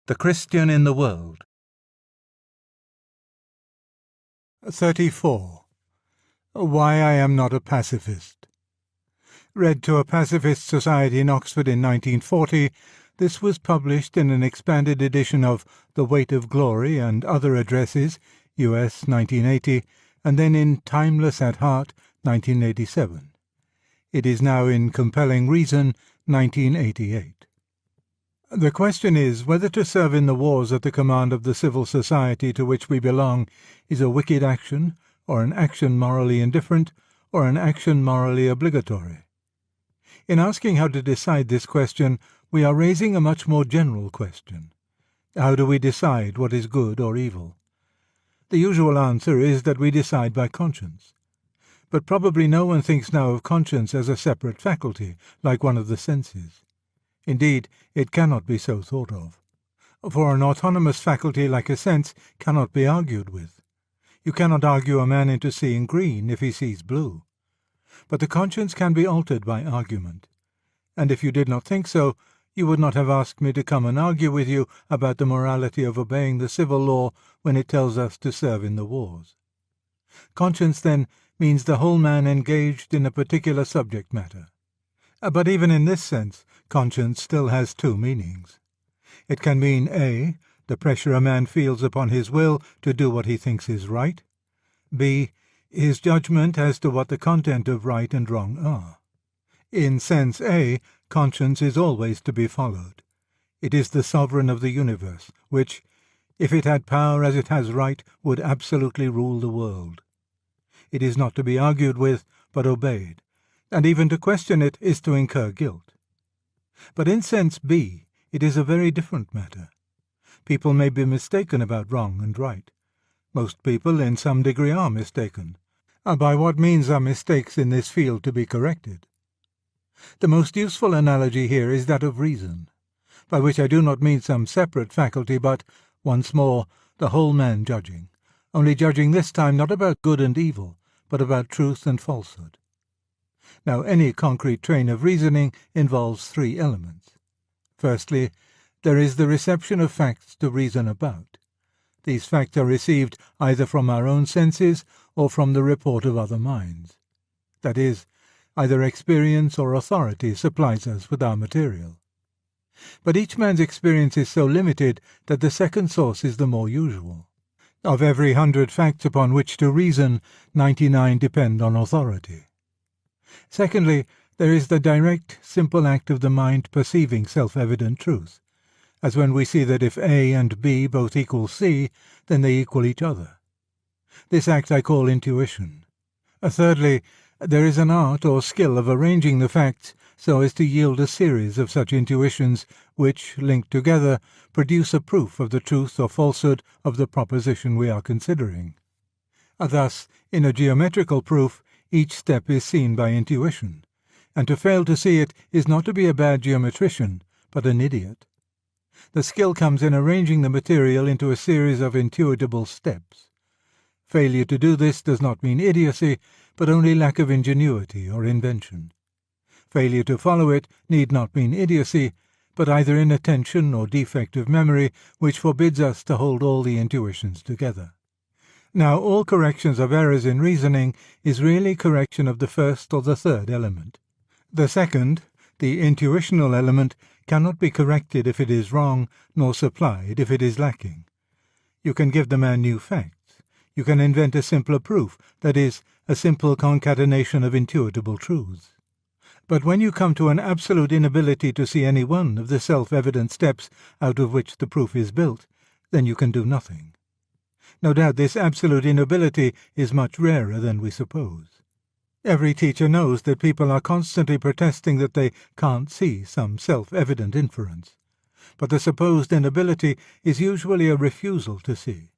The Christian in the World. 34. Why I am not a pacifist. Read to a pacifist society in Oxford in 1940, this was published in an expanded edition of The Weight of Glory and Other Addresses, US 1980, and then in Timeless at Heart, 1987. It is now in Compelling Reason, 1988. The question is whether to serve in the wars at the command of the civil society to which we belong is a wicked action, or an action morally indifferent, or an action morally obligatory. In asking how to decide this question, we are raising a much more general question. How do we decide what is good or evil? The usual answer is that we decide by conscience. But probably no one thinks now of conscience as a separate faculty, like one of the senses. Indeed, it cannot be so thought of. For an autonomous faculty like a sense cannot be argued with. You cannot argue a man into seeing green if he sees blue. But the conscience can be altered by argument. And if you did not think so, you would not have asked me to come and argue with you about the morality of obeying the civil law when it tells us to serve in the wars. Conscience, then, means the whole man engaged in a particular subject matter. But even in this sense, conscience still has two meanings. It can mean A, the pressure a man feels upon his will to do what he thinks is right. B, his judgment as to what the content of right and wrong are. In sense A, conscience is always to be followed. It is the sovereign of the universe, which, if it had power as it has right, would absolutely rule the world. It is not to be argued with, but obeyed, and even to question it is to incur guilt. But in sense B, it is a very different matter. People may be mistaken about wrong and right. Most people in some degree are mistaken. By what means are mistakes in this field to be corrected? The most useful analogy here is that of reason, by which I do not mean some separate faculty, but, once more, the whole man judging, only judging this time not about good and evil, but about truth and falsehood. Now, any concrete train of reasoning involves three elements. Firstly, there is the reception of facts to reason about. These facts are received either from our own senses or from the report of other minds. That is, either experience or authority supplies us with our material. But each man's experience is so limited that the second source is the more usual. Of every 100 facts upon which to reason, 99 depend on authority. Secondly, there is the direct, simple act of the mind perceiving self-evident truth, as when we see that if A and B both equal C, then they equal each other. This act I call intuition. Thirdly, there is an art or skill of arranging the facts so as to yield a series of such intuitions which, linked together, produce a proof of the truth or falsehood of the proposition we are considering. Thus, in a geometrical proof, each step is seen by intuition, and to fail to see it is not to be a bad geometrician, but an idiot. The skill comes in arranging the material into a series of intuitable steps. Failure to do this does not mean idiocy, but only lack of ingenuity or invention. Failure to follow it need not mean idiocy, but either inattention or defect of memory which forbids us to hold all the intuitions together. Now, all corrections of errors in reasoning is really correction of the first or the third element. The second, the intuitional element, cannot be corrected if it is wrong, nor supplied if it is lacking. You can give the man new facts. You can invent a simpler proof, that is, a simple concatenation of intuitable truths. But when you come to an absolute inability to see any one of the self-evident steps out of which the proof is built, then you can do nothing. No doubt this absolute inability is much rarer than we suppose. Every teacher knows that people are constantly protesting that they can't see some self-evident inference. But the supposed inability is usually a refusal to see,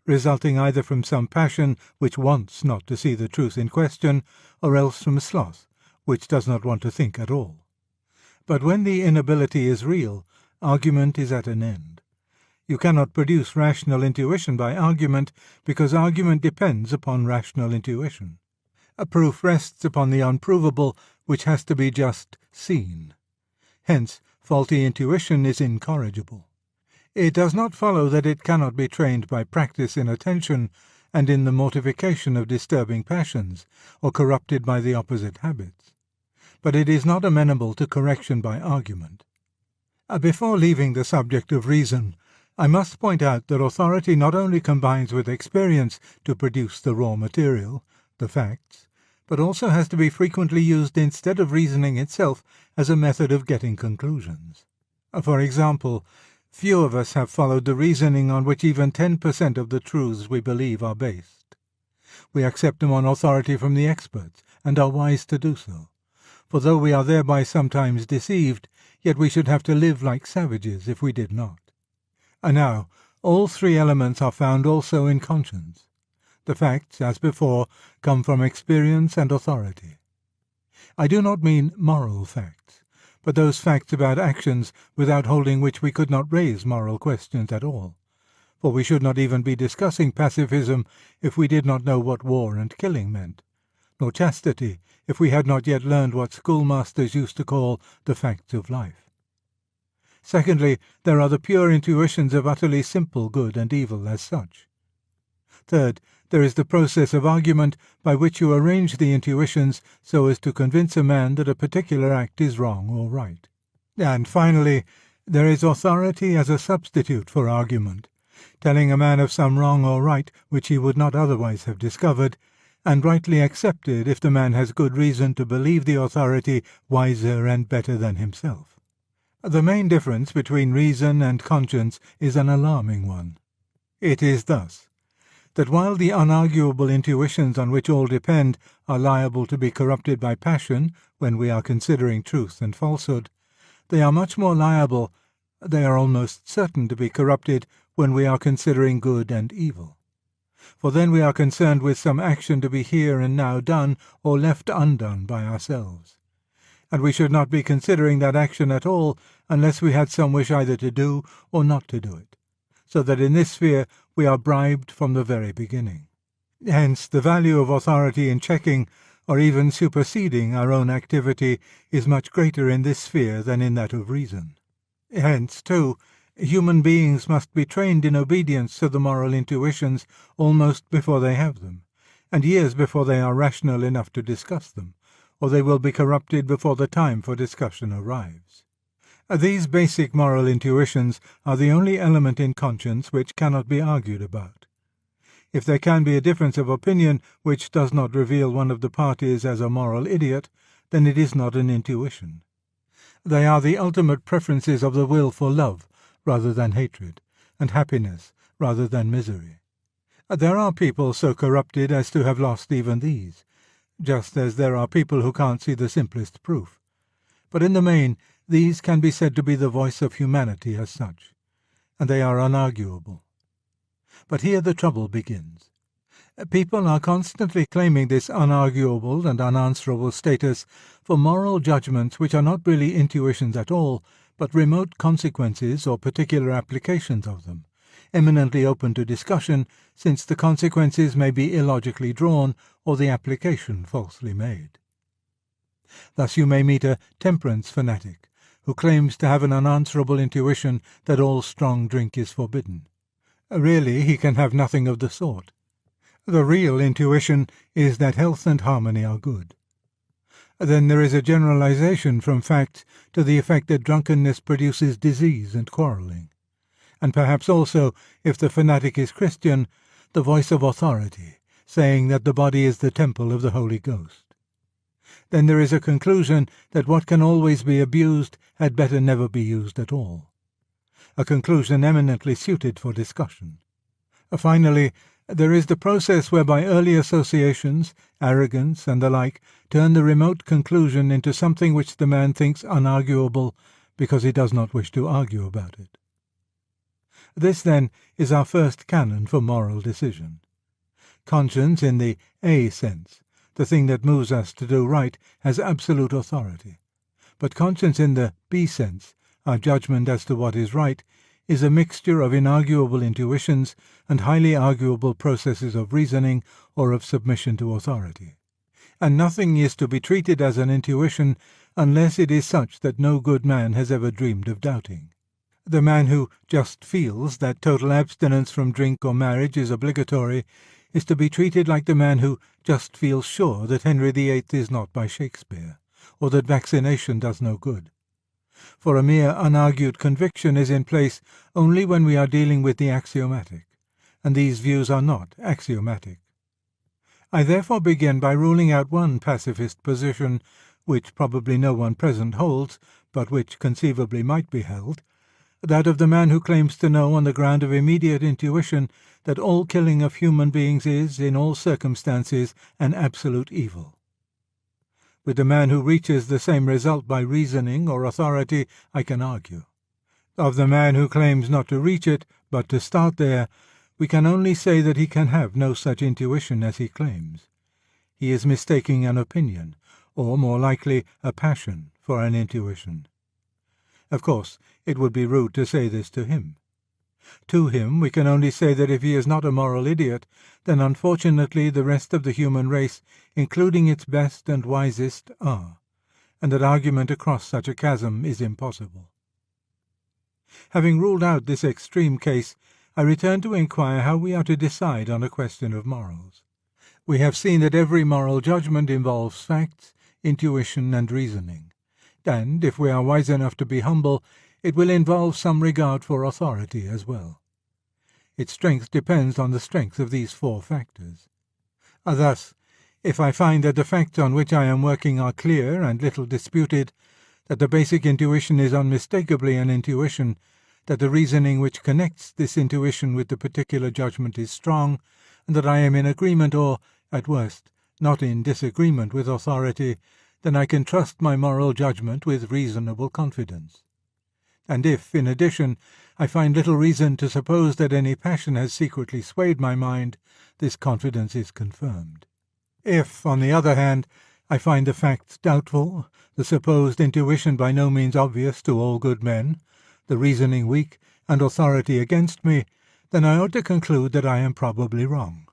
resulting either from some passion which wants not to see the truth in question, or else from sloth, which does not want to think at all. But when the inability is real, argument is at an end. You cannot produce rational intuition by argument, because argument depends upon rational intuition. A proof rests upon the unprovable, which has to be just seen. Hence, faulty intuition is incorrigible. It does not follow that it cannot be trained by practice in attention and in the mortification of disturbing passions, or corrupted by the opposite habits. But it is not amenable to correction by argument. Before leaving the subject of reason, I must point out that authority not only combines with experience to produce the raw material, the facts, but also has to be frequently used instead of reasoning itself as a method of getting conclusions. For example, few of us have followed the reasoning on which even 10% of the truths we believe are based. We accept them on authority from the experts, and are wise to do so. For though we are thereby sometimes deceived, yet we should have to live like savages if we did not. And now, all three elements are found also in conscience. The facts, as before, come from experience and authority. I do not mean moral facts, but those facts about actions without holding which we could not raise moral questions at all. For we should not even be discussing pacifism if we did not know what war and killing meant, nor chastity if we had not yet learned what schoolmasters used to call the facts of life. Secondly, there are the pure intuitions of utterly simple good and evil as such. Third, there is the process of argument by which you arrange the intuitions so as to convince a man that a particular act is wrong or right. And finally, there is authority as a substitute for argument, telling a man of some wrong or right which he would not otherwise have discovered, and rightly accepted if the man has good reason to believe the authority wiser and better than himself. The main difference between reason and conscience is an alarming one. It is thus, that while the unarguable intuitions on which all depend are liable to be corrupted by passion when we are considering truth and falsehood, they are much more liable, they are almost certain to be corrupted when we are considering good and evil. For then we are concerned with some action to be here and now done or left undone by ourselves. And we should not be considering that action at all unless we had some wish either to do or not to do it, so that in this sphere we are bribed from the very beginning. Hence the value of authority in checking or even superseding our own activity is much greater in this sphere than in that of reason. Hence, too, human beings must be trained in obedience to the moral intuitions almost before they have them, and years before they are rational enough to discuss them, or they will be corrupted before the time for discussion arrives. These basic moral intuitions are the only element in conscience which cannot be argued about. If there can be a difference of opinion which does not reveal one of the parties as a moral idiot, then it is not an intuition. They are the ultimate preferences of the will for love rather than hatred, and happiness rather than misery. There are people so corrupted as to have lost even these, just as there are people who can't see the simplest proof. But in the main, these can be said to be the voice of humanity as such, and they are unarguable. But here the trouble begins. People are constantly claiming this unarguable and unanswerable status for moral judgments which are not really intuitions at all, but remote consequences or particular applications of them, eminently open to discussion, since the consequences may be illogically drawn or the application falsely made. Thus you may meet a temperance fanatic, who claims to have an unanswerable intuition that all strong drink is forbidden. Really, he can have nothing of the sort. The real intuition is that health and harmony are good. Then there is a generalization from facts to the effect that drunkenness produces disease and quarrelling. And perhaps also, if the fanatic is Christian, the voice of authority, saying that the body is the temple of the Holy Ghost. Then there is a conclusion that what can always be abused had better never be used at all. A conclusion eminently suited for discussion. Finally, there is the process whereby early associations, arrogance, and the like turn the remote conclusion into something which the man thinks unarguable because he does not wish to argue about it. This, then, is our first canon for moral decision. Conscience, in the A sense, the thing that moves us to do right, has absolute authority. But conscience in the B sense, our judgment as to what is right, is a mixture of inarguable intuitions and highly arguable processes of reasoning or of submission to authority. And nothing is to be treated as an intuition unless it is such that no good man has ever dreamed of doubting. The man who just feels that total abstinence from drink or marriage is obligatory is to be treated like the man who just feels sure that Henry VIII is not by Shakespeare, or that vaccination does no good. For a mere unargued conviction is in place only when we are dealing with the axiomatic, and these views are not axiomatic. I therefore begin by ruling out one pacifist position, which probably no one present holds, but which conceivably might be held, that of the man who claims to know on the ground of immediate intuition that all killing of human beings is, in all circumstances, an absolute evil. With the man who reaches the same result by reasoning or authority, I can argue. Of the man who claims not to reach it, but to start there, we can only say that he can have no such intuition as he claims. He is mistaking an opinion, or more likely a passion, for an intuition. Of course, it would be rude to say this to him. To him we can only say that if he is not a moral idiot, then unfortunately the rest of the human race, including its best and wisest, are, and that argument across such a chasm is impossible. Having ruled out this extreme case, I return to inquire how we are to decide on a question of morals. We have seen that every moral judgment involves facts, intuition, and reasoning, and, if we are wise enough to be humble, it will involve some regard for authority as well. Its strength depends on the strength of these four factors. Thus, if I find that the facts on which I am working are clear and little disputed, that the basic intuition is unmistakably an intuition, that the reasoning which connects this intuition with the particular judgment is strong, and that I am in agreement or, at worst, not in disagreement with authority, then I can trust my moral judgment with reasonable confidence. And if, in addition, I find little reason to suppose that any passion has secretly swayed my mind, this confidence is confirmed. If, on the other hand, I find the facts doubtful, the supposed intuition by no means obvious to all good men, the reasoning weak, and authority against me, then I ought to conclude that I am probably wrong.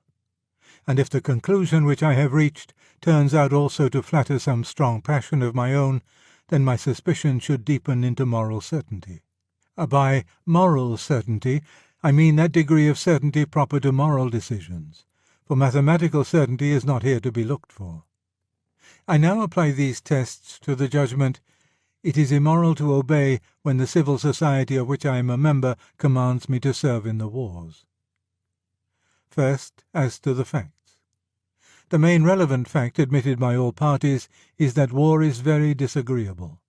And if the conclusion which I have reached turns out also to flatter some strong passion of my own, then my suspicion should deepen into moral certainty. By moral certainty, I mean that degree of certainty proper to moral decisions, for mathematical certainty is not here to be looked for. I now apply these tests to the judgment, it is immoral to obey when the civil society of which I am a member commands me to serve in the wars. First, as to the facts. The main relevant fact admitted by all parties is that war is very disagreeable.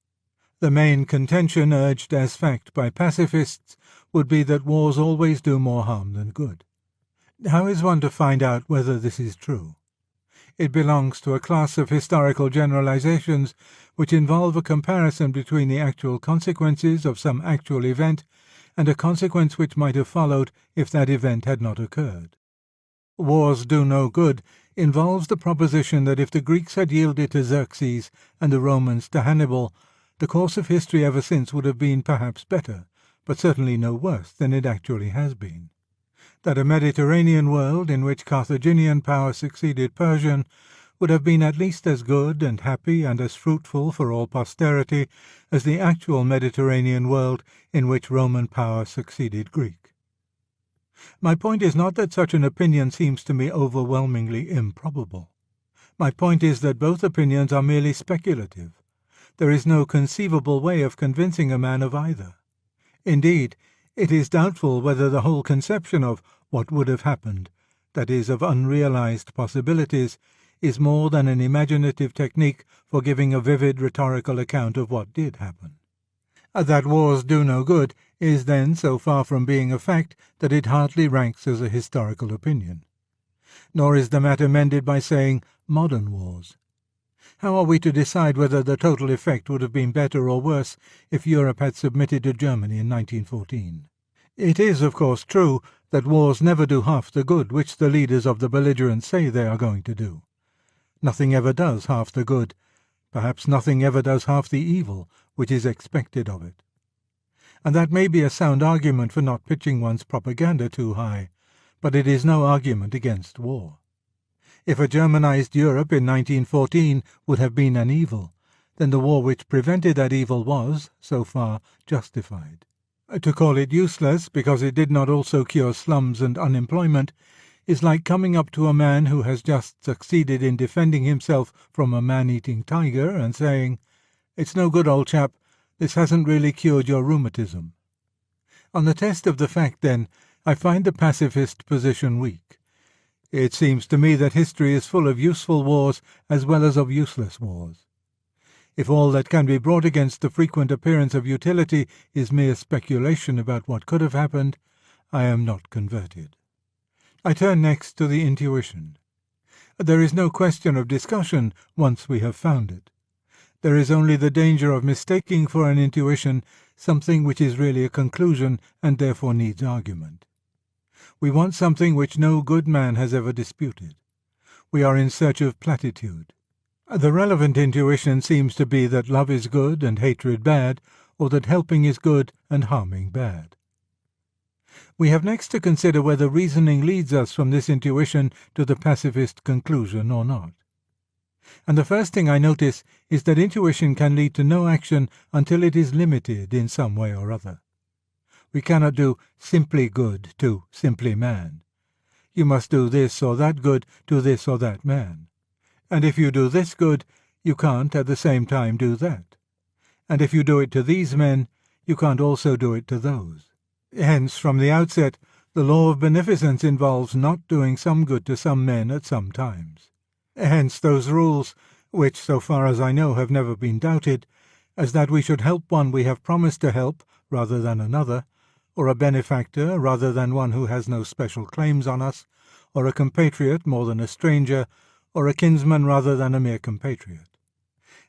The main contention urged as fact by pacifists would be that wars always do more harm than good. How is one to find out whether this is true? It belongs to a class of historical generalizations which involve a comparison between the actual consequences of some actual event and a consequence which might have followed if that event had not occurred. Wars do no good involves the proposition that if the Greeks had yielded to Xerxes and the Romans to Hannibal, the course of history ever since would have been perhaps better, but certainly no worse than it actually has been. That a Mediterranean world in which Carthaginian power succeeded Persian would have been at least as good and happy and as fruitful for all posterity as the actual Mediterranean world in which Roman power succeeded Greek. My point is not that such an opinion seems to me overwhelmingly improbable. My point is that both opinions are merely speculative. There is no conceivable way of convincing a man of either. Indeed, it is doubtful whether the whole conception of what would have happened, that is, of unrealized possibilities, is more than an imaginative technique for giving a vivid rhetorical account of what did happen. That wars do no good is then so far from being a fact that it hardly ranks as a historical opinion. Nor is the matter mended by saying modern wars. How are we to decide whether the total effect would have been better or worse if Europe had submitted to Germany in 1914? It is, of course, true that wars never do half the good which the leaders of the belligerents say they are going to do. Nothing ever does half the good, perhaps nothing ever does half the evil which is expected of it. And that may be a sound argument for not pitching one's propaganda too high, but it is no argument against war. If a Germanized Europe in 1914 would have been an evil, then the war which prevented that evil was, so far, justified. To call it useless because it did not also cure slums and unemployment is like coming up to a man who has just succeeded in defending himself from a man-eating tiger and saying, "It's no good, old chap, this hasn't really cured your rheumatism." On the test of the fact, then, I find the pacifist position weak. It seems to me that history is full of useful wars as well as of useless wars. If all that can be brought against the frequent appearance of utility is mere speculation about what could have happened, I am not converted. I turn next to the intuition. There is no question of discussion once we have found it. There is only the danger of mistaking for an intuition something which is really a conclusion and therefore needs argument. We want something which no good man has ever disputed. We are in search of platitude. The relevant intuition seems to be that love is good and hatred bad, or that helping is good and harming bad. We have next to consider whether reasoning leads us from this intuition to the pacifist conclusion or not. And the first thing I notice is that intuition can lead to no action until it is limited in some way or other. We cannot do simply good to simply man. You must do this or that good to this or that man. And if you do this good, you can't at the same time do that. And if you do it to these men, you can't also do it to those. Hence, from the outset, the law of beneficence involves not doing some good to some men at some times. Hence those rules, which, so far as I know, have never been doubted, as that we should help one we have promised to help rather than another, or a benefactor rather than one who has no special claims on us, or a compatriot more than a stranger, or a kinsman rather than a mere compatriot.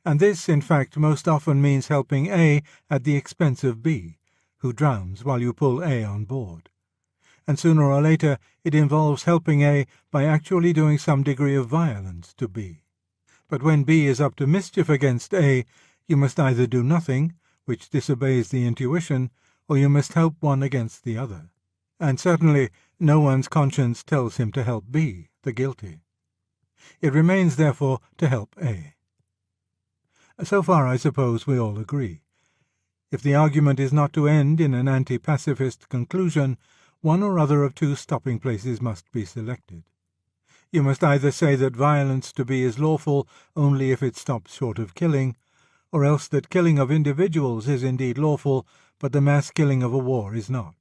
And this, in fact, most often means helping A at the expense of B, who drowns while you pull A on board. And sooner or later it involves helping A by actually doing some degree of violence to B. But when B is up to mischief against A, you must either do nothing, which disobeys the intuition, or you must help one against the other. And certainly no one's conscience tells him to help B, the guilty. It remains, therefore, to help A. So far, I suppose, we all agree. If the argument is not to end in an anti-pacifist conclusion, one or other of two stopping places must be selected. You must either say that violence to B is lawful only if it stops short of killing, or else that killing of individuals is indeed lawful, but the mass killing of a war is not.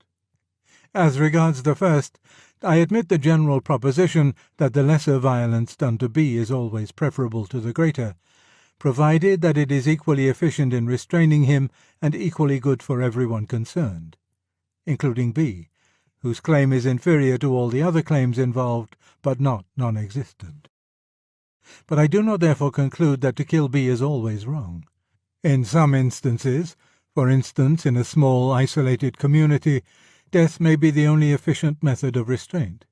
As regards the first, I admit the general proposition that the lesser violence done to B is always preferable to the greater, provided that it is equally efficient in restraining him and equally good for everyone concerned, including B, whose claim is inferior to all the other claims involved, but not non-existent. But I do not therefore conclude that to kill B is always wrong. In some instances, for instance in a small isolated community, death may be the only efficient method of restraint.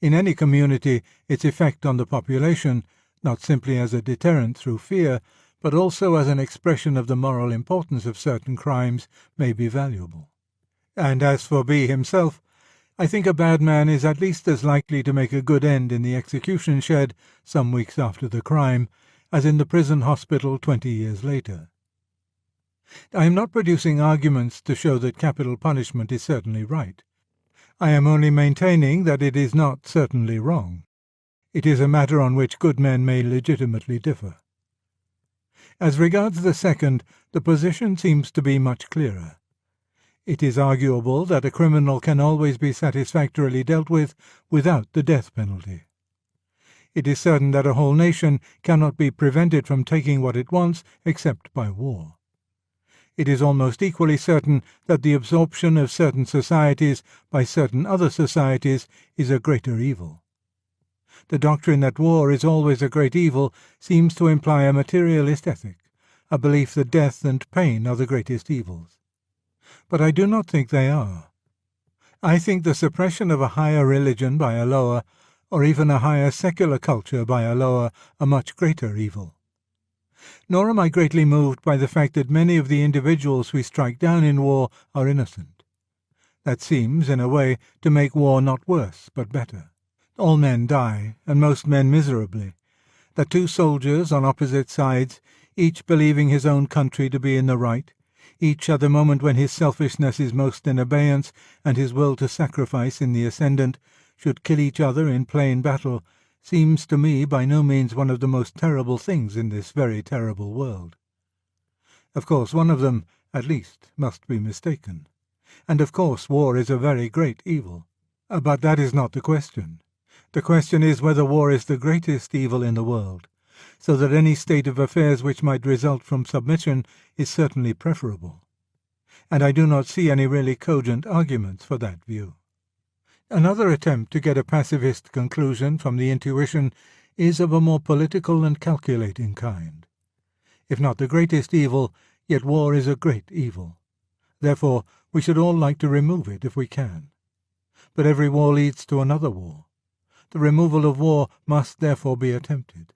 In any community, its effect on the population, not simply as a deterrent through fear, but also as an expression of the moral importance of certain crimes, may be valuable. And as for B himself, I think a bad man is at least as likely to make a good end in the execution shed some weeks after the crime, as in the prison hospital 20 years later. I am not producing arguments to show that capital punishment is certainly right. I am only maintaining that it is not certainly wrong. It is a matter on which good men may legitimately differ. As regards the second, the position seems to be much clearer. It is arguable that a criminal can always be satisfactorily dealt with without the death penalty. It is certain that a whole nation cannot be prevented from taking what it wants except by war. It is almost equally certain that the absorption of certain societies by certain other societies is a greater evil. The doctrine that war is always a great evil seems to imply a materialist ethic, a belief that death and pain are the greatest evils. But I do not think they are. I think the suppression of a higher religion by a lower, or even a higher secular culture by a lower, a much greater evil. Nor am I greatly moved by the fact that many of the individuals we strike down in war are innocent. That seems, in a way, to make war not worse, but better. All men die, and most men miserably. That two soldiers on opposite sides, each believing his own country to be in the right, each at the moment when his selfishness is most in abeyance and his will to sacrifice in the ascendant, should kill each other in plain battle, seems to me by no means one of the most terrible things in this very terrible world. Of course, one of them, at least, must be mistaken. And of course war is a very great evil. But that is not the question. The question is whether war is the greatest evil in the world, so that any state of affairs which might result from submission is certainly preferable. And I do not see any really cogent arguments for that view. Another attempt to get a pacifist conclusion from the intuition is of a more political and calculating kind. If not the greatest evil, yet war is a great evil. Therefore, we should all like to remove it if we can. But every war leads to another war. The removal of war must therefore be attempted.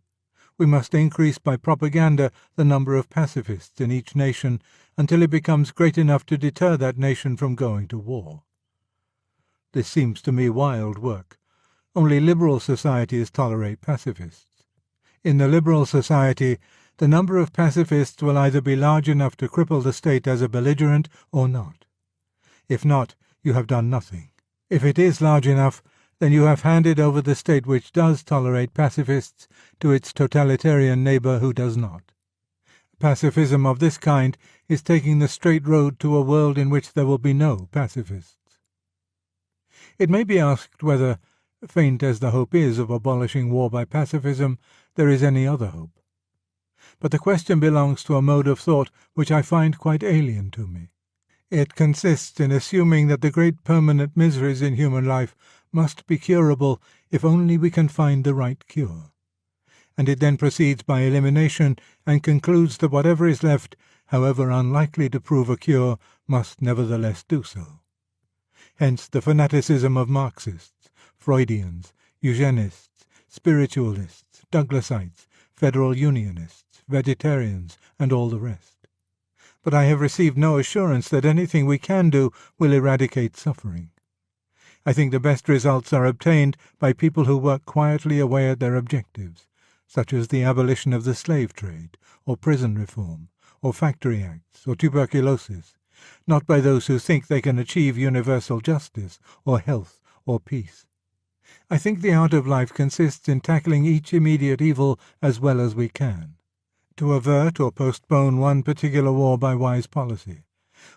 We must increase by propaganda the number of pacifists in each nation until it becomes great enough to deter that nation from going to war. This seems to me wild work. Only liberal societies tolerate pacifists. In the liberal society, the number of pacifists will either be large enough to cripple the state as a belligerent or not. If not, you have done nothing. If it is large enough, then you have handed over the state which does tolerate pacifists to its totalitarian neighbour who does not. Pacifism of this kind is taking the straight road to a world in which there will be no pacifists. It may be asked whether, faint as the hope is of abolishing war by pacifism, there is any other hope. But the question belongs to a mode of thought which I find quite alien to me. It consists in assuming that the great permanent miseries in human life must be curable if only we can find the right cure. And it then proceeds by elimination and concludes that whatever is left, however unlikely to prove a cure, must nevertheless do so. Hence the fanaticism of Marxists, Freudians, Eugenists, spiritualists, Douglasites, federal unionists, vegetarians, and all the rest. But I have received no assurance that anything we can do will eradicate suffering. I think the best results are obtained by people who work quietly away at their objectives, such as the abolition of the slave trade, or prison reform, or factory acts, or tuberculosis, not by those who think they can achieve universal justice, or health, or peace. I think the art of life consists in tackling each immediate evil as well as we can, to avert or postpone one particular war by wise policy,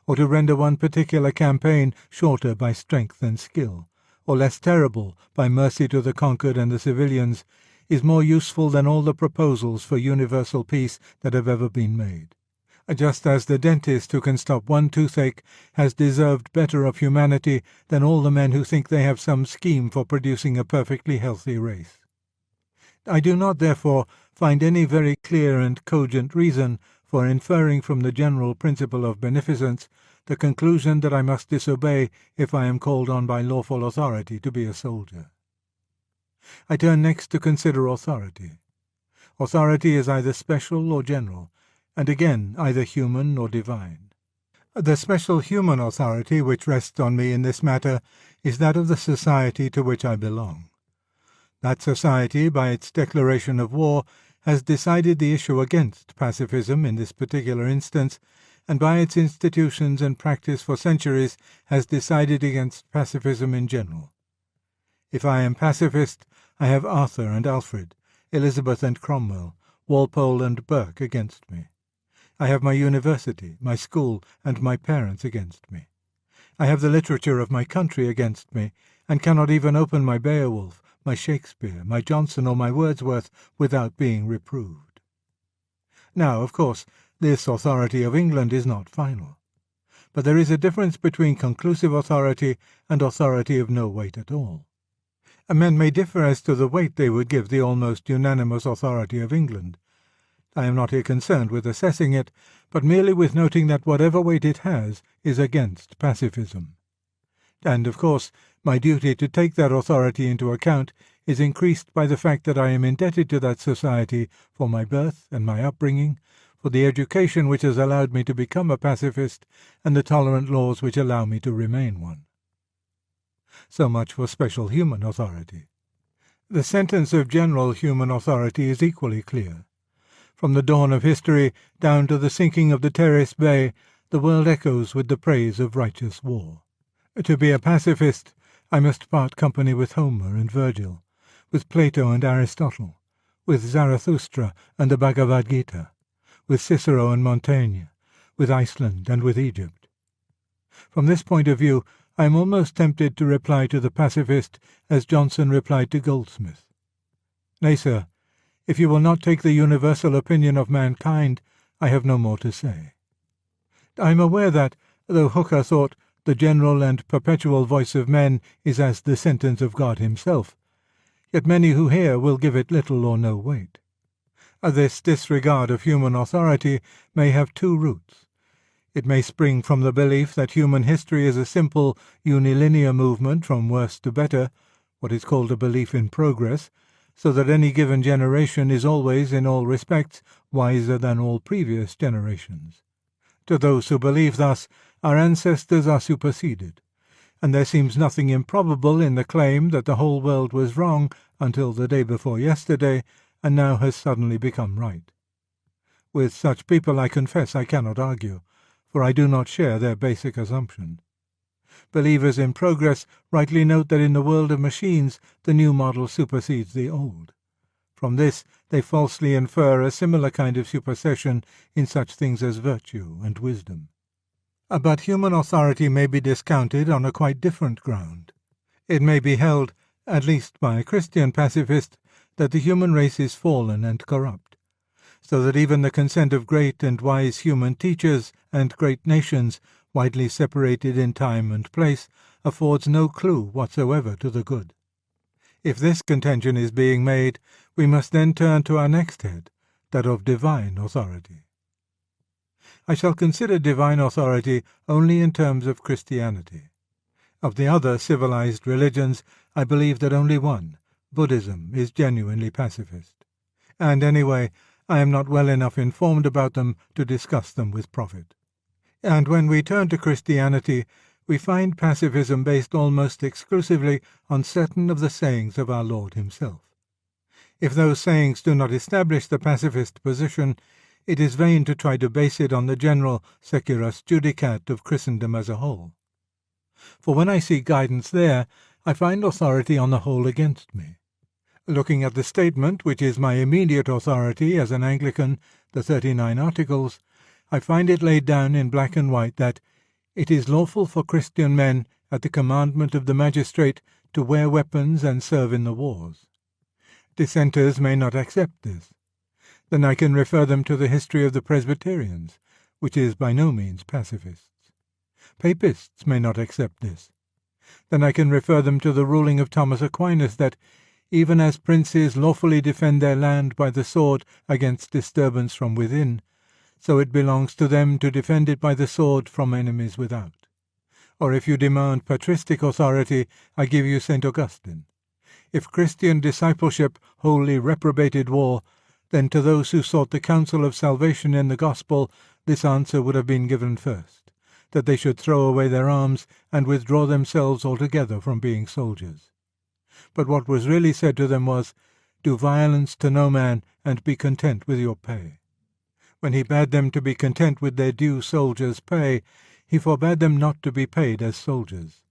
or to render one particular campaign shorter by strength and skill, or less terrible by mercy to the conquered and the civilians, is more useful than all the proposals for universal peace that have ever been made. Just as the dentist who can stop one toothache has deserved better of humanity than all the men who think they have some scheme for producing a perfectly healthy race. I do not, therefore, find any very clear and cogent reason for inferring from the general principle of beneficence the conclusion that I must disobey if I am called on by lawful authority to be a soldier. I turn next to consider authority. Authority is either special or general, and again either human or divine. The special human authority which rests on me in this matter is that of the society to which I belong. That society, by its declaration of war, has decided the issue against pacifism in this particular instance, and by its institutions and practice for centuries has decided against pacifism in general. If I am pacifist, I have Arthur and Alfred, Elizabeth and Cromwell, Walpole and Burke against me. I have my university, my school, and my parents against me. I have the literature of my country against me, and cannot even open my Beowulf, my Shakespeare, my Johnson, or my Wordsworth without being reproved. Now, of course, this authority of England is not final. But there is a difference between conclusive authority and authority of no weight at all. Men may differ as to the weight they would give the almost unanimous authority of England. I am not here concerned with assessing it, but merely with noting that whatever weight it has is against pacifism. And, of course, my duty to take that authority into account is increased by the fact that I am indebted to that society for my birth and my upbringing, for the education which has allowed me to become a pacifist, and the tolerant laws which allow me to remain one. So much for special human authority. The sentence of general human authority is equally clear. From the dawn of history down to the sinking of the Terrace Bay, the world echoes with the praise of righteous war. To be a pacifist, I must part company with Homer and Virgil, with Plato and Aristotle, with Zarathustra and the Bhagavad Gita, with Cicero and Montaigne, with Iceland and with Egypt. From this point of view, I am almost tempted to reply to the pacifist as Johnson replied to Goldsmith. Nay, sir, if you will not take the universal opinion of mankind, I have no more to say. I am aware that, though Hooker thought the general and perpetual voice of men is as the sentence of God himself, yet many who hear will give it little or no weight. This disregard of human authority may have two roots. It may spring from the belief that human history is a simple unilinear movement from worse to better, what is called a belief in progress, so that any given generation is always, in all respects, wiser than all previous generations. To those who believe thus, our ancestors are superseded, and there seems nothing improbable in the claim that the whole world was wrong until the day before yesterday, and now has suddenly become right. With such people I confess I cannot argue, for I do not share their basic assumption. Believers in progress rightly note that in the world of machines the new model supersedes the old. From this they falsely infer a similar kind of supersession in such things as virtue and wisdom. But human authority may be discounted on a quite different ground. It may be held, at least by a Christian pacifist, that the human race is fallen and corrupt, so that even the consent of great and wise human teachers and great nations, widely separated in time and place, affords no clue whatsoever to the good. If this contention is being made, we must then turn to our next head, that of divine authority. I shall consider divine authority only in terms of Christianity. Of the other civilized religions, I believe that only one, Buddhism, is genuinely pacifist. And anyway, I am not well enough informed about them to discuss them with profit. And when we turn to Christianity, we find pacifism based almost exclusively on certain of the sayings of our Lord himself. If those sayings do not establish the pacifist position, it is vain to try to base it on the general securus judicat of Christendom as a whole. For when I seek guidance there, I find authority on the whole against me. Looking at the statement, which is my immediate authority as an Anglican, the 39 Articles, I find it laid down in black and white that it is lawful for Christian men, at the commandment of the magistrate, to wear weapons and serve in the wars. Dissenters may not accept this. Then I can refer them to the history of the Presbyterians, which is by no means pacifists. Papists may not accept this. Then I can refer them to the ruling of Thomas Aquinas that, even as princes lawfully defend their land by the sword against disturbance from within, so it belongs to them to defend it by the sword from enemies without. Or if you demand patristic authority, I give you St. Augustine. If Christian discipleship wholly reprobated war, then to those who sought the counsel of salvation in the gospel, this answer would have been given first, that they should throw away their arms and withdraw themselves altogether from being soldiers. But what was really said to them was, "Do violence to no man, and be content with your pay." When he bade them to be content with their due soldiers' pay, he forbade them not to be paid as soldiers.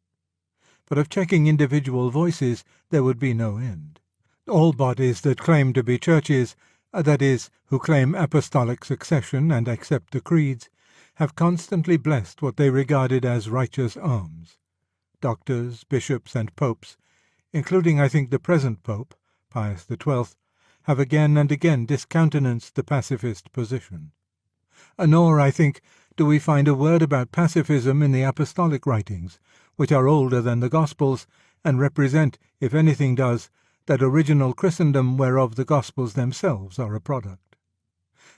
But of checking individual voices there would be no end. All bodies that claim to be churches, that is, who claim apostolic succession and accept the creeds, have constantly blessed what they regarded as righteous alms. Doctors, bishops, and popes, including I think the present Pope, Pius XII, have again and again discountenanced the pacifist position. Nor, I think, do we find a word about pacifism in the apostolic writings, which are older than the Gospels, and represent, if anything does, that original Christendom whereof the Gospels themselves are a product.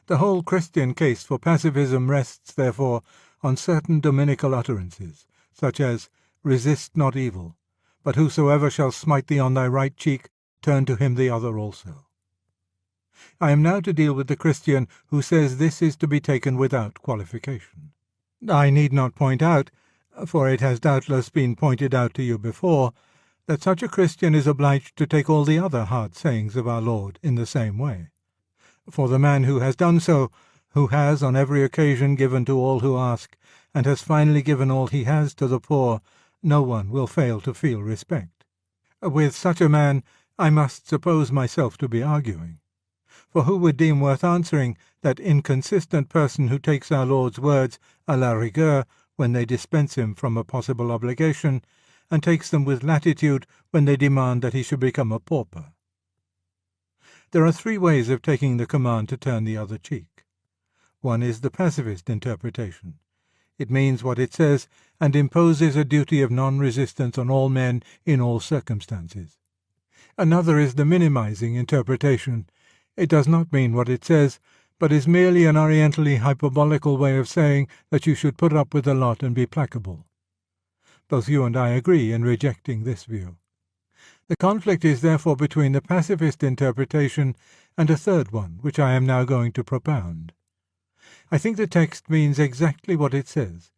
The whole Christian case for pacifism rests, therefore, on certain dominical utterances, such as, "Resist not evil, but whosoever shall smite thee on thy right cheek, turn to him the other also." I am now to deal with the Christian who says this is to be taken without qualification. I need not point out, for it has doubtless been pointed out to you before, that such a Christian is obliged to take all the other hard sayings of our Lord in the same way. For the man who has done so who has on every occasion given to all who ask, and has finally given all he has to the poor, no one will fail to feel respect. With such a man I must suppose myself to be arguing. For who would deem worth answering that inconsistent person who takes our Lord's words à la rigueur when they dispense him from a possible obligation, and takes them with latitude when they demand that he should become a pauper? There are three ways of taking the command to turn the other cheek. One is the pacifist interpretation. It means what it says, and imposes a duty of non-resistance on all men in all circumstances. Another is the minimizing interpretation. It does not mean what it says, but is merely an orientally hyperbolical way of saying that you should put up with a lot and be placable. Both you and I agree in rejecting this view. The conflict is therefore between the pacifist interpretation and a third one, which I am now going to propound. I think the text means exactly what it says,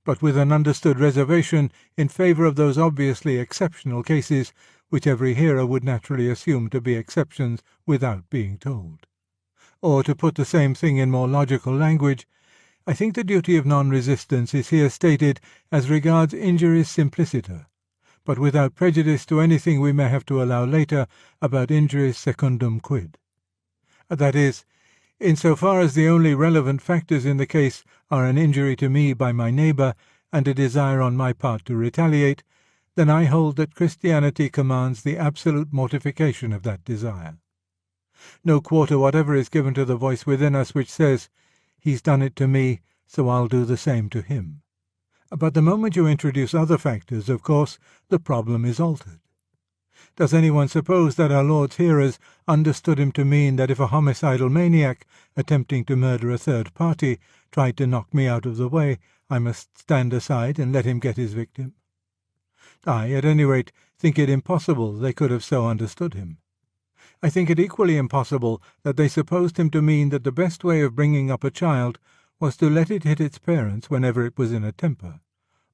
but with an understood reservation in favor of those obviously exceptional cases which every hearer would naturally assume to be exceptions without being told. Or, to put the same thing in more logical language, I think the duty of non-resistance is here stated as regards injuris simpliciter, but without prejudice to anything we may have to allow later about injuris secundum quid. That is, insofar as the only relevant factors in the case are an injury to me by my neighbour and a desire on my part to retaliate, then I hold that Christianity commands the absolute mortification of that desire. No quarter whatever is given to the voice within us which says, "He's done it to me, so I'll do the same to him." But the moment you introduce other factors, of course, the problem is altered. Does anyone suppose that our Lord's hearers understood him to mean that if a homicidal maniac, attempting to murder a third party, tried to knock me out of the way, I must stand aside and let him get his victim? I, at any rate, think it impossible they could have so understood him. I think it equally impossible that they supposed him to mean that the best way of bringing up a child was to let it hit its parents whenever it was in a temper,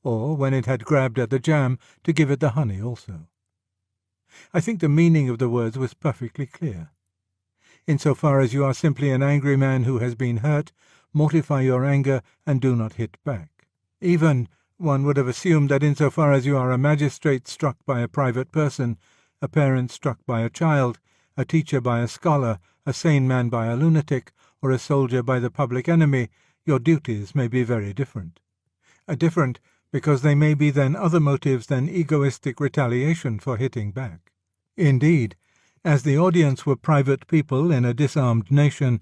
or when it had grabbed at the jam to give it the honey also. I think the meaning of the words was perfectly clear. Insofar as you are simply an angry man who has been hurt, mortify your anger and do not hit back. Even, one would have assumed that insofar as you are a magistrate struck by a private person, a parent struck by a child, a teacher by a scholar, a sane man by a lunatic, or a soldier by the public enemy, your duties may be very different. Different because they may be then other motives than egoistic retaliation for hitting back. Indeed, as the audience were private people in a disarmed nation,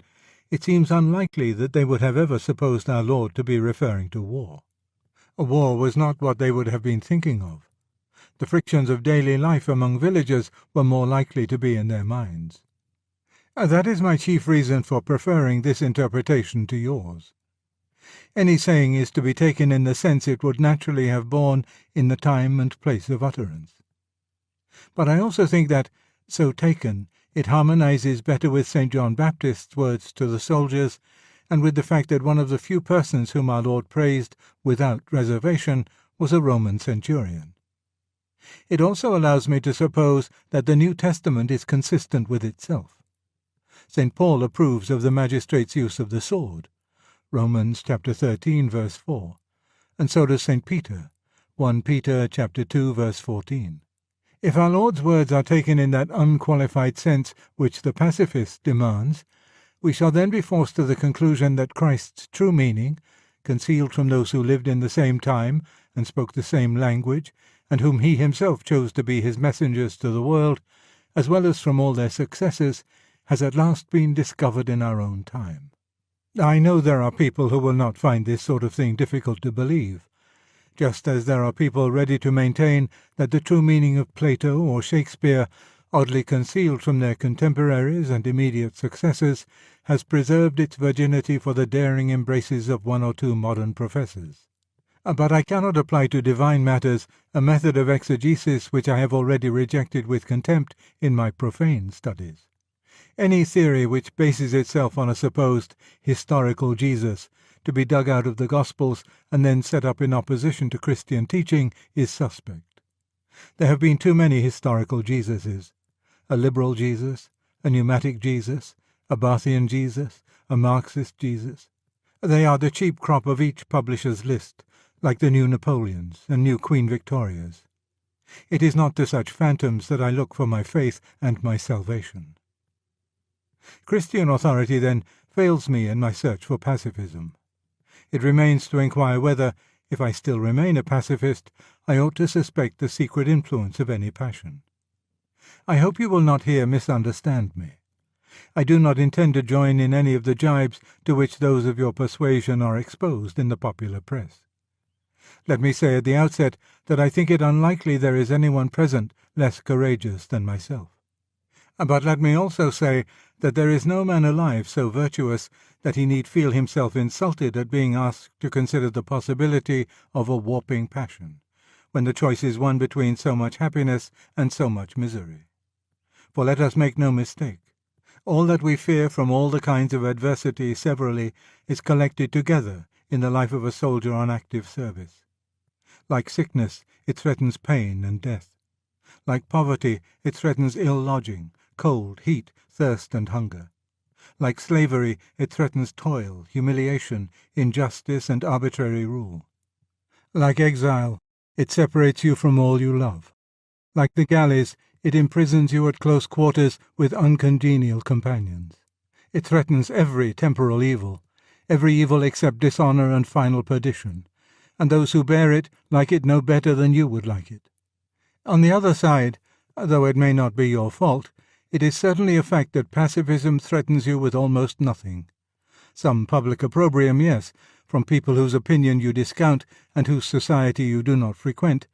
it seems unlikely that they would have ever supposed our Lord to be referring to war. War was not what they would have been thinking of. The frictions of daily life among villagers were more likely to be in their minds. That is my chief reason for preferring this interpretation to yours. Any saying is to be taken in the sense it would naturally have borne in the time and place of utterance. But I also think that, so taken, it harmonizes better with St. John Baptist's words to the soldiers, and with the fact that one of the few persons whom our Lord praised without reservation was a Roman centurion. It also allows me to suppose that the New Testament is consistent with itself. St. Paul approves of the magistrate's use of the sword, Romans chapter 13, verse 4, and so does St. Peter, 1 Peter chapter 2, verse 14. If our Lord's words are taken in that unqualified sense which the pacifist demands, we shall then be forced to the conclusion that Christ's true meaning, concealed from those who lived in the same time and spoke the same language, and whom he himself chose to be his messengers to the world, as well as from all their successors, has at last been discovered in our own time. I know there are people who will not find this sort of thing difficult to believe, just as there are people ready to maintain that the true meaning of Plato or Shakespeare, oddly concealed from their contemporaries and immediate successors, has preserved its virginity for the daring embraces of one or two modern professors. But I cannot apply to divine matters a method of exegesis which I have already rejected with contempt in my profane studies. Any theory which bases itself on a supposed historical Jesus, to be dug out of the Gospels and then set up in opposition to Christian teaching, is suspect. There have been too many historical Jesuses: a liberal Jesus, a pneumatic Jesus, a Barthian Jesus, a Marxist Jesus. They are the cheap crop of each publisher's list, like the new Napoleons and new Queen Victorias. It is not to such phantoms that I look for my faith and my salvation. Christian authority, then, fails me in my search for pacifism. It remains to inquire whether, if I still remain a pacifist, I ought to suspect the secret influence of any passion. I hope you will not here misunderstand me. I do not intend to join in any of the jibes to which those of your persuasion are exposed in the popular press. Let me say at the outset that I think it unlikely there is anyone present less courageous than myself. But let me also say that there is no man alive so virtuous that he need feel himself insulted at being asked to consider the possibility of a warping passion, when the choice is one between so much happiness and so much misery. For let us make no mistake. All that we fear from all the kinds of adversity severally is collected together in the life of a soldier on active service. Like sickness, it threatens pain and death. Like poverty, it threatens ill lodging, cold, heat, thirst, and hunger. Like slavery, it threatens toil, humiliation, injustice, and arbitrary rule. Like exile, it separates you from all you love. Like the galleys, it imprisons you at close quarters with uncongenial companions. It threatens every temporal evil, every evil except dishonor and final perdition, and those who bear it like it no better than you would like it. On the other side, though it may not be your fault, it is certainly a fact that pacifism threatens you with almost nothing. Some public opprobrium, yes, from people whose opinion you discount and whose society you do not frequent,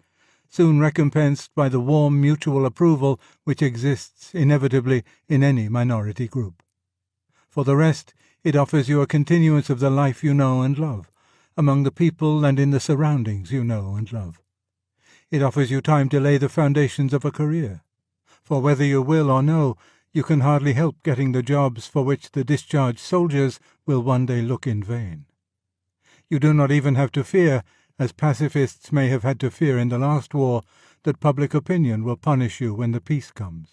soon recompensed by the warm mutual approval which exists inevitably in any minority group. For the rest, it offers you a continuance of the life you know and love, among the people and in the surroundings you know and love. It offers you time to lay the foundations of a career, for whether you will or no, you can hardly help getting the jobs for which the discharged soldiers will one day look in vain. You do not even have to fear, as pacifists may have had to fear in the last war, that public opinion will punish you when the peace comes.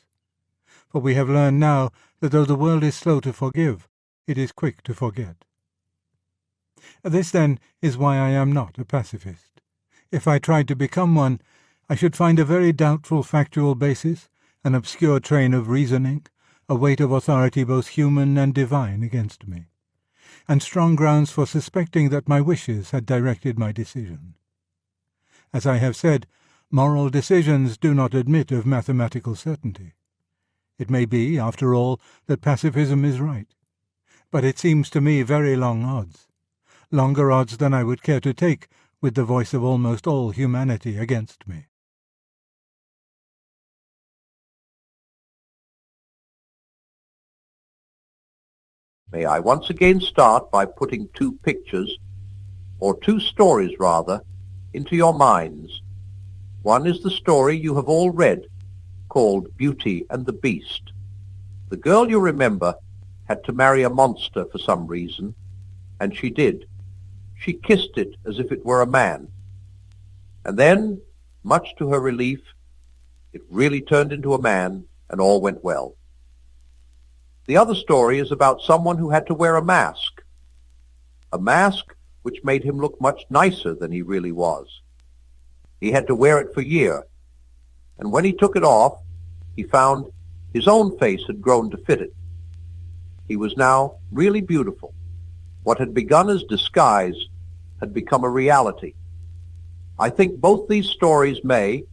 For we have learned now that though the world is slow to forgive, it is quick to forget. This, then, is why I am not a pacifist. If I tried to become one, I should find a very doubtful factual basis, an obscure train of reasoning, a weight of authority both human and divine against me, and strong grounds for suspecting that my wishes had directed my decision. As I have said, moral decisions do not admit of mathematical certainty. It may be, after all, that pacifism is right, but it seems to me very long odds, longer odds than I would care to take with the voice of almost all humanity against me. May I once again start by putting two pictures, or two stories rather, into your minds. One is the story you have all read, called Beauty and the Beast. The girl, you remember, had to marry a monster for some reason, and she did. She kissed it as if it were a man. And then, much to her relief, it really turned into a man, and all went well. The other story is about someone who had to wear a mask which made him look much nicer than he really was. He had to wear it for a year, and when he took it off, he found his own face had grown to fit it. He was now really beautiful. What had begun as disguise had become a reality. I think both these stories may,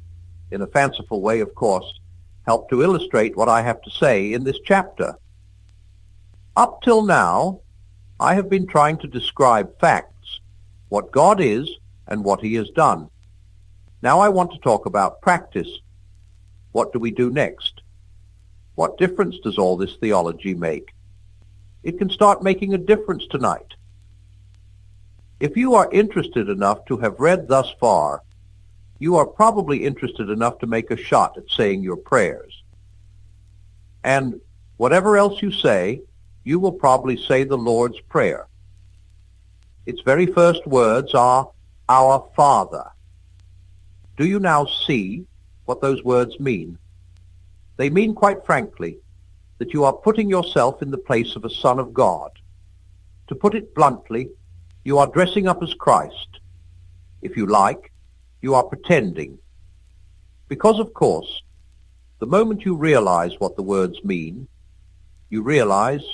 in a fanciful way of course, help to illustrate what I have to say in this chapter. Up till now, I have been trying to describe facts, what God is and what he has done. Now I want to talk about practice. What do we do next? What difference does all this theology make? It can start making a difference tonight. If you are interested enough to have read thus far, you are probably interested enough to make a shot at saying your prayers. And whatever else you say, you will probably say the Lord's Prayer. Its very first words are, Our Father. Do you now see what those words mean? They mean, quite frankly, that you are putting yourself in the place of a son of God. To put it bluntly, you are dressing up as Christ. If you like, you are pretending. Because, of course, the moment you realize what the words mean, you realize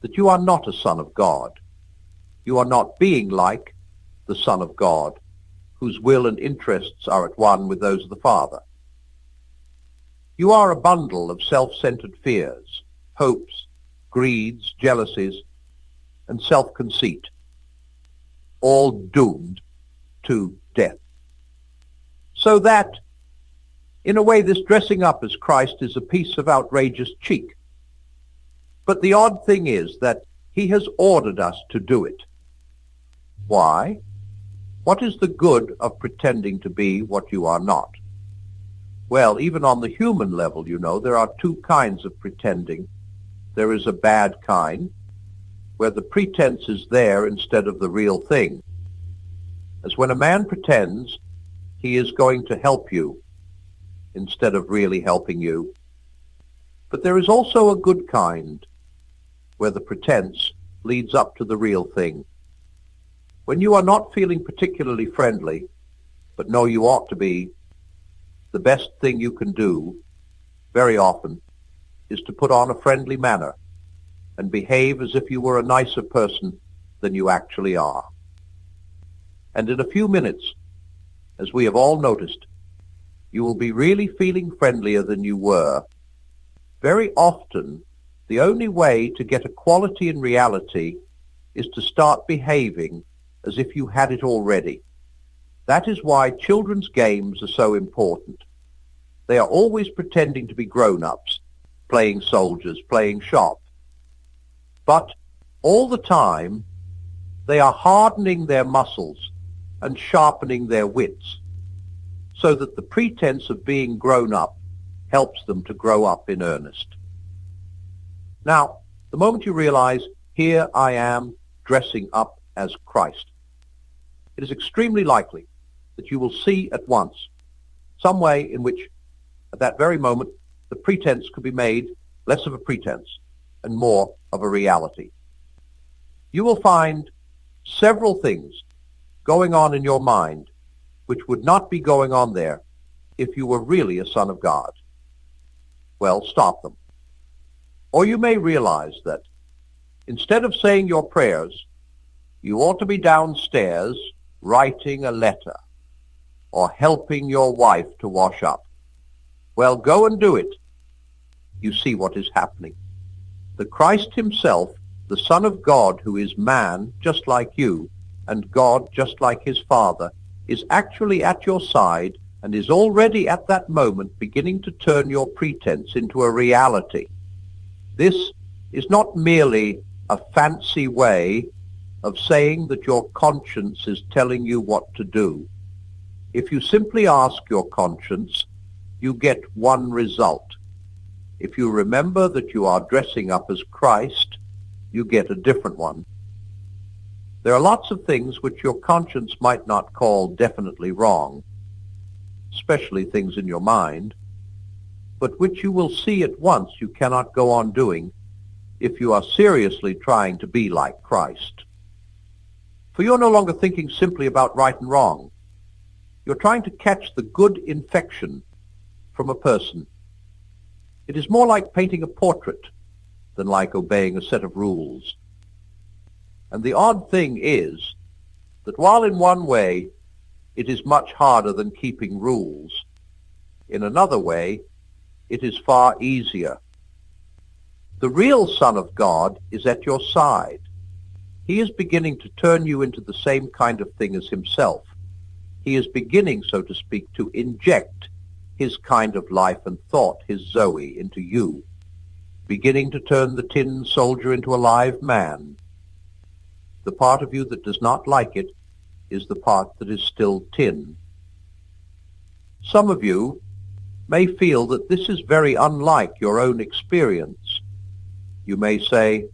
that you are not a son of God. You are not being like the Son of God, whose will and interests are at one with those of the Father. You are a bundle of self-centered fears, hopes, greeds, jealousies, and self-conceit, all doomed to death. So that, in a way, this dressing up as Christ is a piece of outrageous cheek. But the odd thing is that he has ordered us to do it. Why? What is the good of pretending to be what you are not? Well, even on the human level, you know, there are two kinds of pretending. There is a bad kind, where the pretense is there instead of the real thing. As when a man pretends he is going to help you instead of really helping you. But there is also a good kind, where the pretense leads up to the real thing. When you are not feeling particularly friendly, but know you ought to be, the best thing you can do, very often, is to put on a friendly manner and behave as if you were a nicer person than you actually are. And in a few minutes, as we have all noticed, you will be really feeling friendlier than you were. Very often, the only way to get equality in reality is to start behaving as if you had it already. That is why children's games are so important. They are always pretending to be grown-ups, playing soldiers, playing shop. But all the time, they are hardening their muscles and sharpening their wits, so that the pretense of being grown up helps them to grow up in earnest. Now, the moment you realize, here I am dressing up as Christ, it is extremely likely that you will see at once some way in which, at that very moment, the pretense could be made less of a pretense and more of a reality. You will find several things going on in your mind which would not be going on there if you were really a son of God. Well, stop them. Or you may realize that instead of saying your prayers, you ought to be downstairs writing a letter or helping your wife to wash up. Well, go and do it. You see what is happening. The Christ himself, the Son of God, who is man just like you and God just like his Father, is actually at your side and is already at that moment beginning to turn your pretense into a reality. This is not merely a fancy way of saying that your conscience is telling you what to do. If you simply ask your conscience, you get one result. If you remember that you are dressing up as Christ, you get a different one. There are lots of things which your conscience might not call definitely wrong, especially things in your mind, but which you will see at once you cannot go on doing if you are seriously trying to be like Christ. For you're no longer thinking simply about right and wrong. You're trying to catch the good infection from a person. It is more like painting a portrait than like obeying a set of rules. And the odd thing is that while in one way it is much harder than keeping rules, in another way it is far easier. The real Son of God is at your side. He is beginning to turn you into the same kind of thing as himself. He is beginning, so to speak, to inject his kind of life and thought, his Zoe, into you, beginning to turn the tin soldier into a live man. The part of you that does not like it is the part that is still tin. Some of you may feel that this is very unlike your own experience. You may say,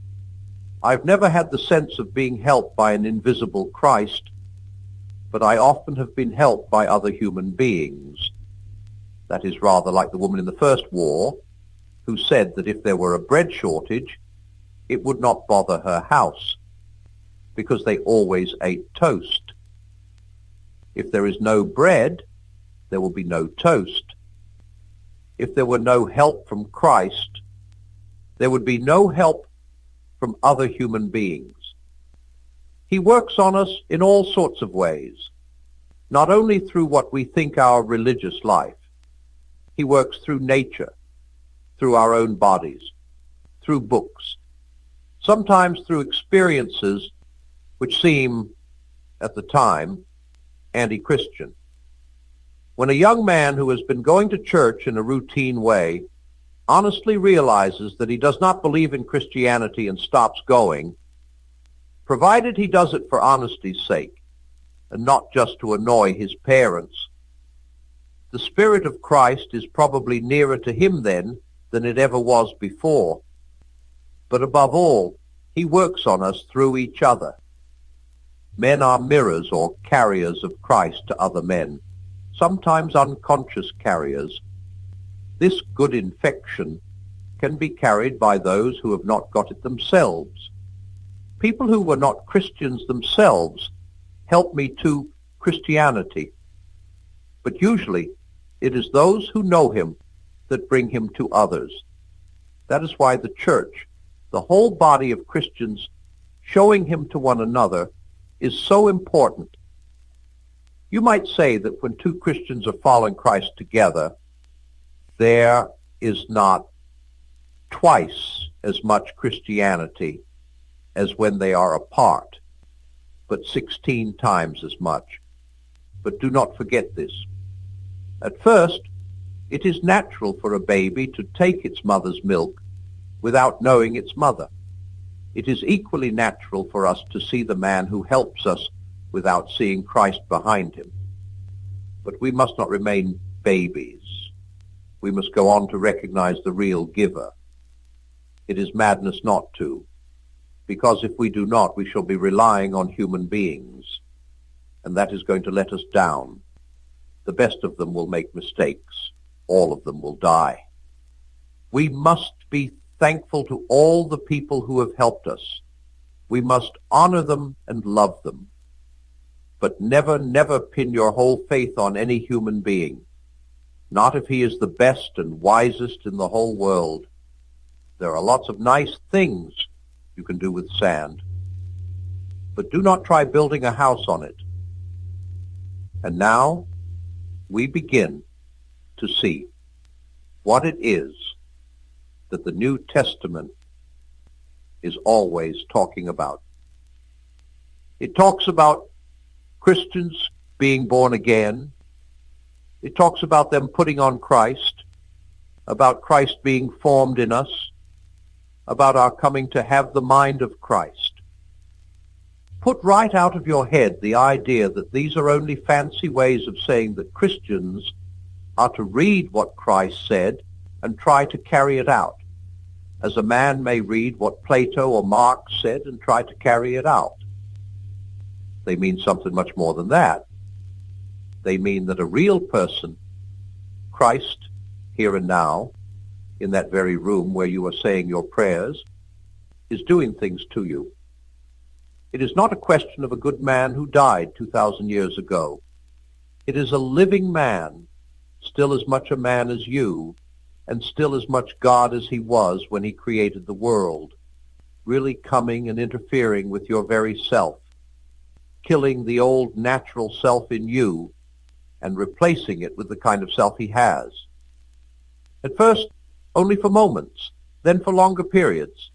I've never had the sense of being helped by an invisible Christ, but I often have been helped by other human beings. That is rather like the woman in the first war, who said that if there were a bread shortage, it would not bother her house, because they always ate toast. If there is no bread, there will be no toast. If there were no help from Christ, there would be no help from other human beings. He works on us in all sorts of ways, not only through what we think our religious life. He works through nature, through our own bodies, through books, sometimes through experiences which seem, at the time, anti-Christian. When a young man who has been going to church in a routine way honestly realizes that he does not believe in Christianity and stops going, provided he does it for honesty's sake and not just to annoy his parents, the Spirit of Christ is probably nearer to him then than it ever was before. But above all, he works on us through each other. Men are mirrors or carriers of Christ to other men, sometimes unconscious carriers. This good infection can be carried by those who have not got it themselves. People who were not Christians themselves help me to Christianity. But usually it is those who know him that bring him to others. That is why the church, the whole body of Christians, showing him to one another, is so important. You might say that when two Christians are following Christ together, there is not twice as much Christianity as when they are apart, but 16 times as much. But do not forget this. At first, it is natural for a baby to take its mother's milk without knowing its mother. It is equally natural for us to see the man who helps us without seeing Christ behind him. But we must not remain babies. We must go on to recognize the real giver. It is madness not to, because if we do not, we shall be relying on human beings, and that is going to let us down. The best of them will make mistakes. All of them will die. We must be thankful to all the people who have helped us. We must honor them and love them. But never, never pin your whole faith on any human being. Not if he is the best and wisest in the whole world. There are lots of nice things you can do with sand. But do not try building a house on it. And now we begin to see what it is that the New Testament is always talking about. It talks about Christians being born again. It talks about them putting on Christ, about Christ being formed in us, about our coming to have the mind of Christ. Put right out of your head the idea that these are only fancy ways of saying that Christians are to read what Christ said and try to carry it out, as a man may read what Plato or Marx said and try to carry it out. They mean something much more than that. They mean that a real person, Christ, here and now, in that very room where you are saying your prayers, is doing things to you. It is not a question of a good man who died 2,000 years ago. It is a living man, still as much a man as you, and still as much God as he was when he created the world, really coming and interfering with your very self, killing the old natural self in you and replacing it with the kind of self he has. At first, only for moments, then for longer periods.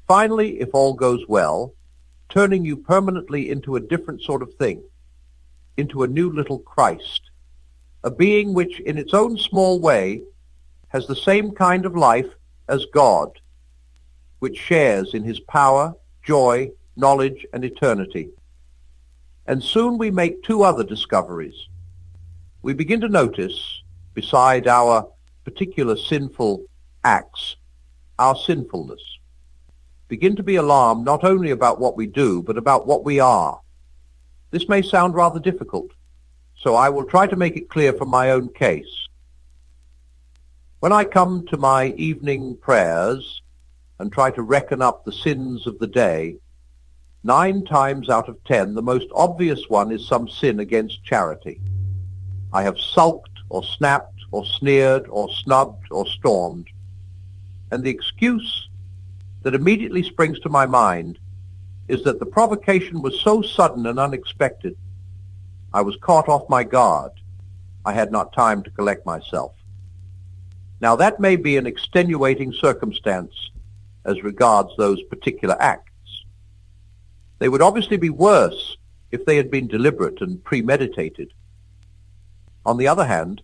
Finally, if all goes well, turning you permanently into a different sort of thing, into a new little Christ, a being which in its own small way has the same kind of life as God, which shares in his power, joy, knowledge, and eternity. And soon we make two other discoveries. We begin to notice, beside our particular sinful acts, our sinfulness. Begin to be alarmed not only about what we do, but about what we are. This may sound rather difficult, so I will try to make it clear from my own case. When I come to my evening prayers and try to reckon up the sins of the day, 9 times out of 10, the most obvious one is some sin against charity. I have sulked or snapped or sneered or snubbed or stormed. And the excuse that immediately springs to my mind is that the provocation was so sudden and unexpected. I was caught off my guard. I had not time to collect myself. Now that may be an extenuating circumstance as regards those particular acts. They would obviously be worse if they had been deliberate and premeditated. On the other hand,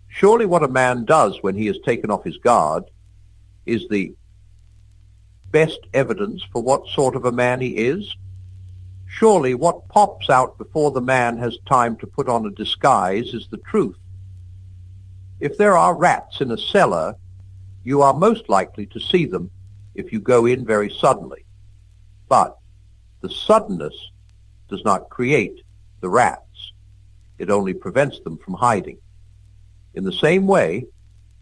surely what a man does when he has taken off his guard is the best evidence for what sort of a man he is. Surely what pops out before the man has time to put on a disguise is the truth. If there are rats in a cellar, you are most likely to see them if you go in very suddenly. But the suddenness does not create the rats. It only prevents them from hiding. In the same way,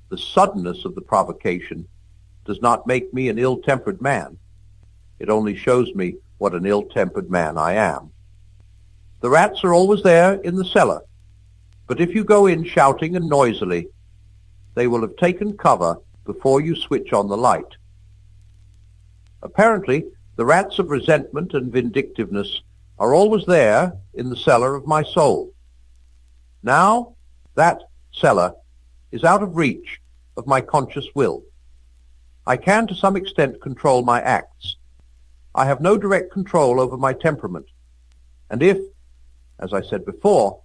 the suddenness of the provocation does not make me an ill-tempered man. It only shows me what an ill-tempered man I am. The rats are always there in the cellar, but if you go in shouting and noisily, they will have taken cover before you switch on the light. Apparently, the rats of resentment and vindictiveness are always there in the cellar of my soul. Now, that cellar is out of reach of my conscious will. I can to some extent control my acts. I have no direct control over my temperament. And if, as I said before,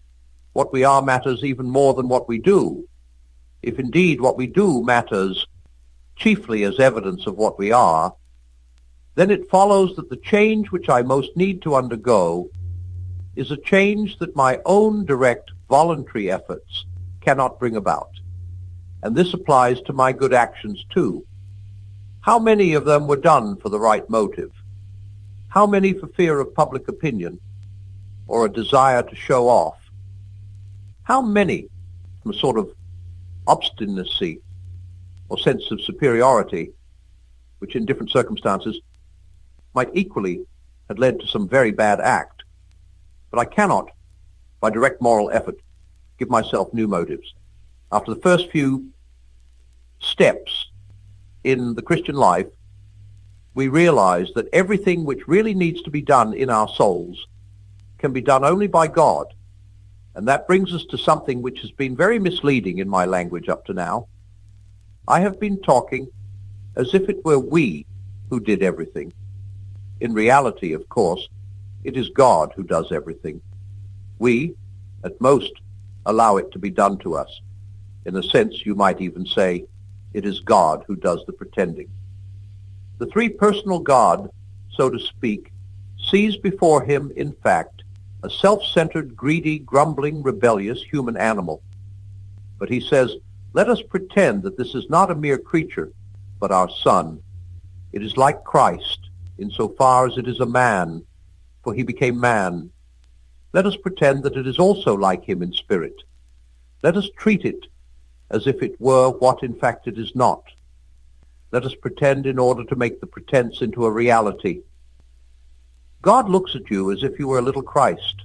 what we are matters even more than what we do, if indeed what we do matters chiefly as evidence of what we are, then it follows that the change which I most need to undergo is a change that my own direct voluntary efforts cannot bring about. And this applies to my good actions too. How many of them were done for the right motive? How many for fear of public opinion or a desire to show off? How many from a sort of obstinacy or sense of superiority, which in different circumstances might equally have led to some very bad act? But I cannot, by direct moral effort, give myself new motives. After the first few steps in the Christian life, we realize that everything which really needs to be done in our souls can be done only by God. And that brings us to something which has been very misleading in my language up to now. I have been talking as if it were we who did everything. In reality, of course, it is God who does everything. We, at most, allow it to be done to us. In a sense, you might even say, it is God who does the pretending. The three-personal God, so to speak, sees before him, in fact, a self-centered, greedy, grumbling, rebellious human animal. But he says, let us pretend that this is not a mere creature, but our Son. It is like Christ, insofar as it is a man, for he became man. Let us pretend that it is also like him in spirit. Let us treat it as if it were what in fact it is not. Let us pretend in order to make the pretense into a reality. God looks at you as if you were a little Christ.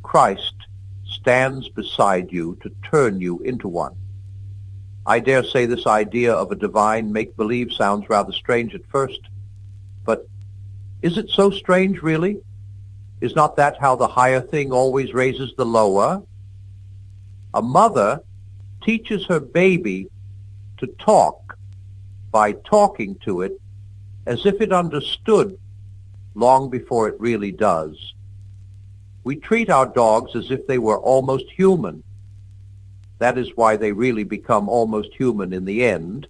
Christ stands beside you to turn you into one. I dare say this idea of a divine make-believe sounds rather strange at first, but is it so strange really? Is not that how the higher thing always raises the lower? A mother teaches her baby to talk by talking to it as if it understood long before it really does. We treat our dogs as if they were almost human. That is why they really become almost human in the end,